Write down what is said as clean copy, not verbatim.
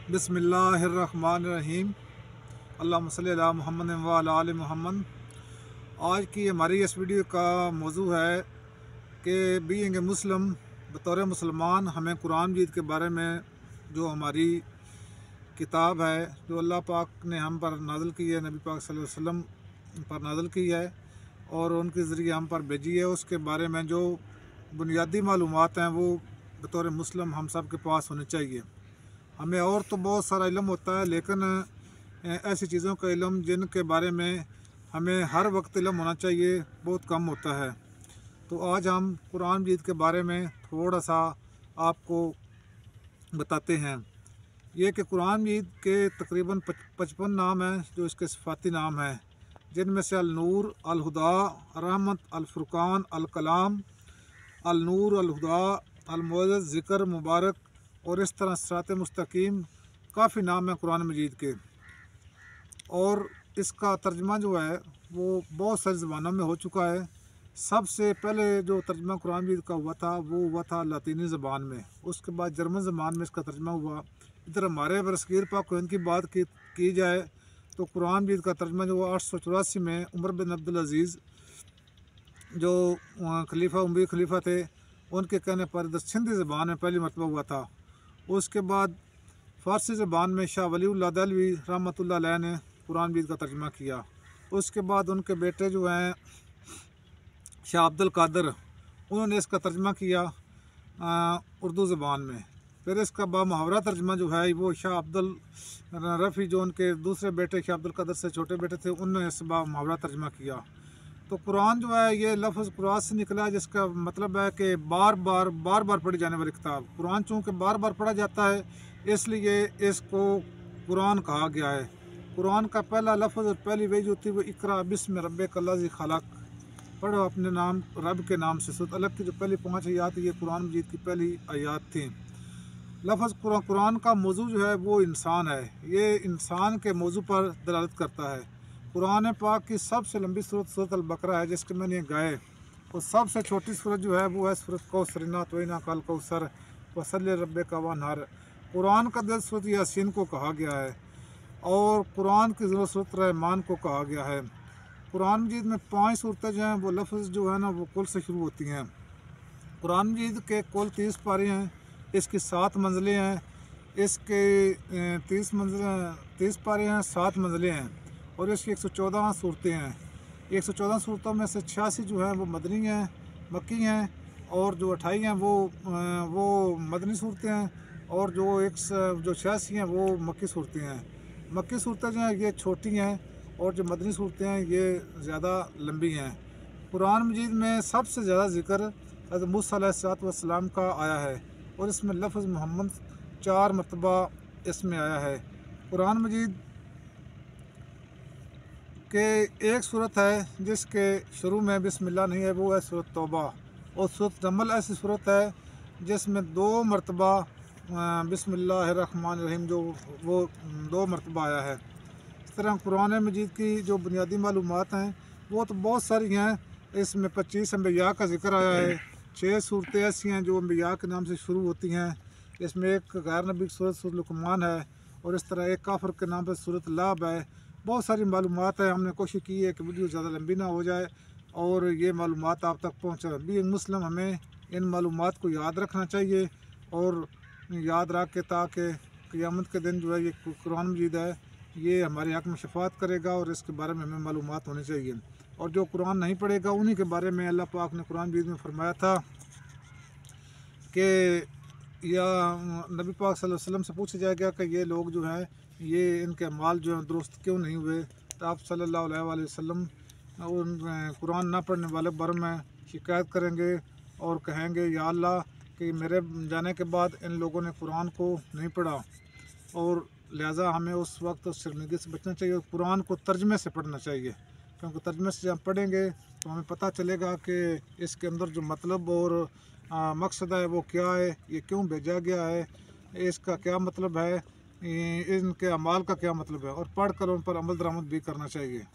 बिस्मिल्लाहिर्रहमानिर्रहीम। अल्लाहुम्मा सल्ली अला मुहम्मद व अला आलि मुहम्मद। आज की हमारी इस वीडियो का मौजू है कि बीइंग ए मुस्लिम, बतौर मुसलमान हमें कुरान मजीद के बारे में, जो हमारी किताब है जो अल्लाह पाक ने हम पर नाज़िल की है, नबी पाक सल्लल्लाहु अलैहि वसल्लम पर नाज़िल की है और उनके ज़रिए हम पर भेजी है, उसके बारे में जो बुनियादी मालूमात हैं वो बतौर मुस्लिम हम सब के पास होने चाहिए। हमें और तो बहुत सारा इल्म होता है, लेकिन ऐसी चीज़ों का इल्म जिनके बारे में हमें हर वक्त इल्म होना चाहिए बहुत कम होता है। तो आज हम कुरान मजीद के बारे में थोड़ा सा आपको बताते हैं। ये कि कुरान मजीद के तकरीबन 55 नाम हैं जो इसके सिफाती नाम हैं, जिनमें से अल नूर, अल हुदा, रहमत, अल फुरकान, अल कलाम, अल नूर, अल हुदा, अल मुअज़्ज़ज़, ज़िक्र, मुबारक और इस तरह सिरात मुस्तकीम काफ़ी नाम है कुरान मजीद के। और इसका तर्जमा जो है वो बहुत सारी ज़बानों में हो चुका है। सबसे पहले जो तर्जमा कुरान मजीद का हुआ था वो हुआ था लातीनी ज़बान में, उसके बाद जर्मन ज़बान में इसका तर्जमा हुआ। इधर हमारे बरसगीर पाक की बात की जाए तो कुरान मजीद का तर्जमा जो 884 में उमर बिन अब्दुल अज़ीज़ जो खलीफा उमवी खलीफा थे, उनके कहने पर इधर सिंधी ज़बान में पहली मरतबा हुआ था। उसके बाद फ़ारसी ज़बान में शाह वलीउल्लाह दहलवी रहमतुल्लाह अलैह ने कुरान मजीद का तर्जमा किया। उसके बाद उनके बेटे जो हैं शाह अब्दुल कादिर, उन्होंने इसका तर्जमा किया उर्दू ज़बान में। फिर इसका बामुहावरा तर्जमा जो है वो शाह अब्दुल रफ़ी, जो उनके दूसरे बेटे शाह अब्दुल कादिर से छोटे बेटे थे, उन्होंने इस बामुहावरा तर्जमा किया। तो कुरान जो है ये लफ्ज़ कुरान से निकला है, जिसका मतलब है कि बार बार पढ़ी जाने वाली किताब। कुरान चूँकि बार बार पढ़ा जाता है इसलिए इसको कुरान कहा गया है। कुरान का पहला लफ्ज़ और पहली वही जो थी वो इकरा बिस्मि रब्बिकल्लज़ी खलक़, पढ़ो अपने नाम रब के नाम से। सूरह अलक़ की जो पहली 5 आयत ये कुरान मजीद की पहली आयत थी। लफ्ज़ कुरान का मौजू जो है वो इंसान है, ये इंसान के मौजू पर दलालत करता है। कुरान पाक की सबसे लंबी सूरत अल बकरा है, जिसके मैंने गाए, और सबसे छोटी सूरत जो है वो है सूरत कौसर, इन्ना तोइना कल कौसर वसल्लि रब्बिका वन्हर। कुरान का दिल सूरत यासीन को कहा गया है और कुरान की ज़रूरत सूरत रहमान को कहा गया है। कुरान मजीद में 5 सूरतें जो हैं वो लफ्ज़ जो है ना वो कुल से शुरू होती हैं। कुरान मजीद के कुल 30 पारे हैं, इसकी 7 मंजिलें हैं। इसके 30 पारे हैं, 7 मंजिलें हैं और इसकी 114 सूरतें हैं। 114 सूरतों में से 86 जो हैं वो मदनी हैं, मक्की हैं, और जो 28 हैं वो मदनी सूरतें हैं, और जो 86 हैं वो मक्की सूरतें हैं। मक्की सूरतें जो हैं ये छोटी हैं और जो मदनी सूरतें हैं ये ज़्यादा लंबी हैं। कुरान मजीद में सबसे ज़्यादा ज़िक्र हज़रत मूसा अलैहिस्सलाम का आया है और इसमें लफ्ज़ मोहम्मद 4 मरतबा इसमें आया है। कुरान मजीद के एक सूरत है जिसके शुरू में बिस्मिल्लाह नहीं है, वो है सूरत तौबा। और सूरत नमल ऐसी सूरत है जिसमें 2 मरतबा बिस्मिल्लाहिर्रहमानिर्रहीम जो वो 2 मरतबा आया है। इस तरह कुरान मजीद की जो बुनियादी मालूमात हैं वो तो बहुत सारी हैं। इसमें 25 अम्बिया का जिक्र आया है, 6 सूरतें ऐसी हैं जो अम्बिया के नाम से शुरू होती हैं। इसमें एक गैर नबी सूरत लुकमान है और इस तरह एक काफिर के नाम पर सूरत लाब है। बहुत सारी मालूमात है। हमने कोशिश की है कि वीडियो ज़्यादा लंबी ना हो जाए और ये मालूमात आप तक पहुँचे। बीइंग मुस्लिम हमें इन मालूमात को याद रखना चाहिए और याद रख के ताकि क़यामत के दिन जो है ये कुरान मजीद है ये हमारे हक़ में शफात करेगा और इसके बारे में हमें मालूमात होनी चाहिए। और जो कुरान नहीं पढ़ेगा उन्हीं के बारे में अल्लाह पाक ने कुरान मजीद में फरमाया था कि या नबी पाक सल्लल्लाहु अलैहि वसल्लम से पूछा जाएगा कि ये लोग जो हैं ये इनके अमाल जो हैं दुरुस्त क्यों नहीं हुए। तो आप सल्लल्लाहु अलैहि वसल्लम उन कुरान ना पढ़ने वाले बारे में शिकायत करेंगे और कहेंगे या अल्लाह कि मेरे जाने के बाद इन लोगों ने कुरान को नहीं पढ़ा, और लिहाजा हमें उस वक्त उस शर्मिंदगी से बचना चाहिए और कुरान को तर्जमे से पढ़ना चाहिए, क्योंकि तर्जमे से जब हम पढ़ेंगे तो हमें पता चलेगा कि इसके अंदर जो मतलब और मकसद है वो क्या है, ये क्यों भेजा गया है, इसका क्या मतलब है, इनके अमाल का क्या मतलब है, और पढ़ कर उन पर अमल दरामद भी करना चाहिए।